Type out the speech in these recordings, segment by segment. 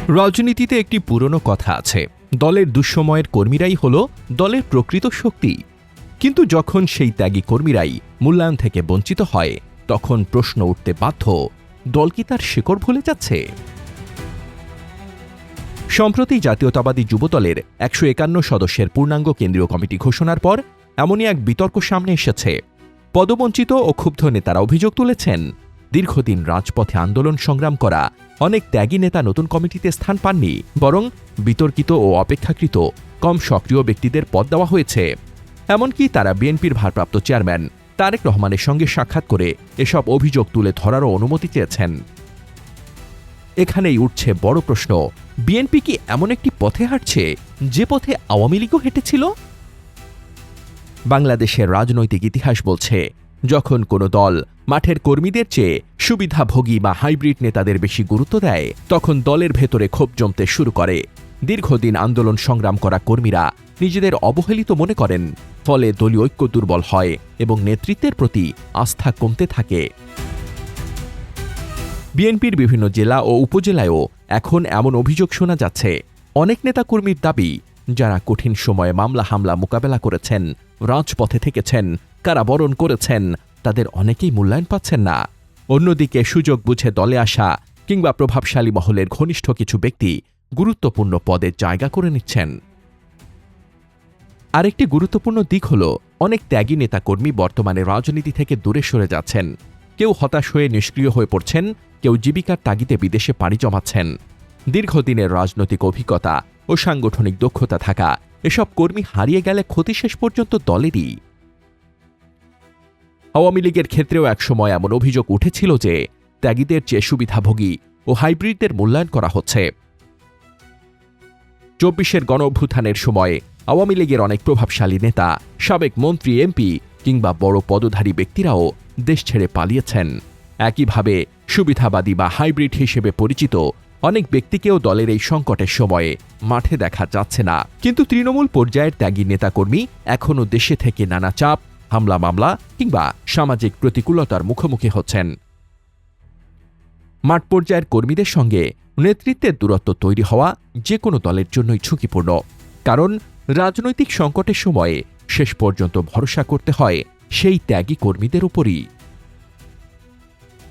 রাজনীতিতে একটি পুরনো কথা আছে, দলের দুঃসময়ের কর্মীরাই হল দলের প্রকৃত শক্তি। কিন্তু যখন সেই ত্যাগী কর্মীরাই মূল্যায়ন থেকে বঞ্চিত হয়, তখন প্রশ্ন উঠতে বাধ্য, দল কি তার শিকড় ভুলে যাচ্ছে? সম্প্রতি জাতীয়তাবাদী যুবদলের ১৫১ সদস্যের পূর্ণাঙ্গ কেন্দ্রীয় কমিটি ঘোষণার পর এমনই এক বিতর্ক সামনে এসেছে। পদবঞ্চিত ও ক্ষুব্ধ নেতারা অভিযোগ তুলেছেন, দীর্ঘদিন রাজপথে আন্দোলন সংগ্রাম করা অনেক ত্যাগী নেতা নতুন কমিটিতে স্থান পাননি, বরং বিতর্কিত ও অপেক্ষাকৃত কম সক্রিয় ব্যক্তিদের পদ দেওয়া হয়েছে। এমনকি তারা বিএনপির ভারপ্রাপ্ত চেয়ারম্যান তারেক রহমানের সঙ্গে সাক্ষাৎ করে এসব অভিযোগ তুলে ধরারও অনুমতি চেয়েছেন। এখানেই উঠছে বড় প্রশ্ন, বিএনপি কি এমন একটি পথে হাঁটছে যে পথে আওয়ামী লীগও হেঁটেছিল? বাংলাদেশের রাজনৈতিক ইতিহাস বলছে, যখন কোনো দল মাঠের কর্মীদের চেয়ে সুবিধাভোগী বা হাইব্রিড নেতাদের বেশি গুরুত্ব দেয়, তখন দলের ভেতরে ক্ষোভ জমতে শুরু করে। দীর্ঘদিন আন্দোলন সংগ্রাম করা কর্মীরা নিজেদের অবহেলিত মনে করেন, ফলে দলীয় ঐক্য দুর্বল হয় এবং নেতৃত্বের প্রতি আস্থা কমতে থাকে। বিএনপির বিভিন্ন জেলা ও উপজেলায়ও এখন এমন অভিযোগ শোনা যাচ্ছে। অনেক নেতাকর্মীর দাবি, যারা কঠিন সময়ে মামলা হামলা মোকাবেলা করেছেন, রাজপথে থেকেছেন, কারাবরণ করেছেন, তাদের অনেকেই মূল্যায়ন পাচ্ছেন না। অন্যদিকে সুযোগ বুঝে দলে আসা কিংবা প্রভাবশালী মহলের ঘনিষ্ঠ কিছু ব্যক্তি গুরুত্বপূর্ণ পদে জায়গা করে নিচ্ছেন। আরেকটি গুরুত্বপূর্ণ দিক হল, অনেক ত্যাগী নেতাকর্মী বর্তমানে রাজনীতি থেকে দূরে সরে যাচ্ছেন। কেউ হতাশ হয়ে নিষ্ক্রিয় হয়ে পড়ছেন, কেউ জীবিকার তাগিদে বিদেশে পাড়ি জমাচ্ছেন। দীর্ঘদিনের রাজনৈতিক অভিজ্ঞতা ও সাংগঠনিক দক্ষতা থাকা এসব কর্মী হারিয়ে গেলে ক্ষতি শেষ পর্যন্ত দলেরই। আওয়ামী লীগের ক্ষেত্রেও একসময় এমন অভিযোগ উঠেছিল যে ত্যাগীদের চেয়ে সুবিধাভোগী ও হাইব্রিডদের মূল্যায়ন করা হচ্ছে। ২৪-এর গণঅভ্যুত্থানের সময় আওয়ামী লীগের অনেক প্রভাবশালী নেতা, সাবেক মন্ত্রী, এমপি কিংবা বড় পদধারী ব্যক্তিরাও দেশ ছেড়ে পালিয়েছেন। একইভাবে সুবিধাবাদী বা হাইব্রিড হিসেবে পরিচিত অনেক ব্যক্তিকেও দলের এই সংকটের সময়ে মাঠে দেখা যাচ্ছে না। কিন্তু তৃণমূল পর্যায়ের ত্যাগী নেতাকর্মী এখনও দেশে থেকে নানা চাপ, হামলা মামলা কিংবা সামাজিক প্রতিকূলতার মুখোমুখি হচ্ছেন। মাঠ পর্যায়ের কর্মীদের সঙ্গে নেতৃত্বের দূরত্ব তৈরি হওয়া যে কোনো দলের জন্যই ঝুঁকিপূর্ণ, কারণ রাজনৈতিক সংকটের সময়ে শেষ পর্যন্ত ভরসা করতে হয় সেই ত্যাগী কর্মীদের উপরই।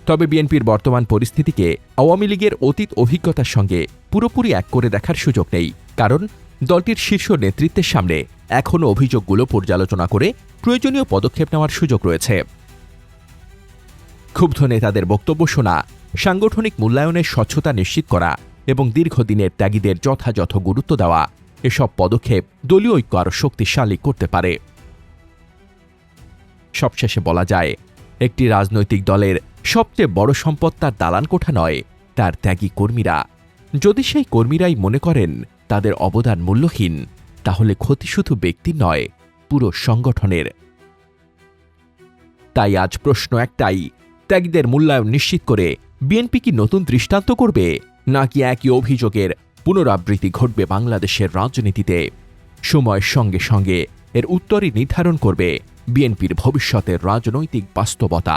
তবে বিএনপির বর্তমান পরিস্থিতিকে আওয়ামী লীগের অতীত অভিজ্ঞতার সঙ্গে পুরোপুরি এক করে দেখার সুযোগ নেই, কারণ দলটির শীর্ষ নেতৃত্বের সামনে এখনও অভিযোগগুলো পর্যালোচনা করে প্রয়োজনীয় পদক্ষেপ নেওয়ার সুযোগ রয়েছে। ক্ষুব্ধ নেতাদের বক্তব্য শোনা, সাংগঠনিক মূল্যায়নের স্বচ্ছতা নিশ্চিত করা এবং দীর্ঘদিনের ত্যাগীদের যথাযথ গুরুত্ব দেওয়া, এসব পদক্ষেপ দলীয় ঐক্য আরও শক্তিশালী করতে পারে। সবশেষে বলা যায়, একটি রাজনৈতিক দলের সবচেয়ে বড় সম্পদ তার দালান কোঠা নয়, তার ত্যাগী কর্মীরা। যদি সেই কর্মীরাই মনে করেন তাদের অবদান মূল্যহীন, তাহলে ক্ষতি শুধু ব্যক্তির নয়, পুরো সংগঠনের। তাই আজ প্রশ্ন একটাই, ত্যাগীদের মূল্যায়ন নিশ্চিত করে বিএনপি কি নতুন দৃষ্টান্ত করবে, নাকি একই অভিযোগের পুনরাবৃত্তি ঘটবে বাংলাদেশের রাজনীতিতে? সময়ের সঙ্গে সঙ্গে এর উত্তরই নির্ধারণ করবে বিএনপির ভবিষ্যতের রাজনৈতিক বাস্তবতা।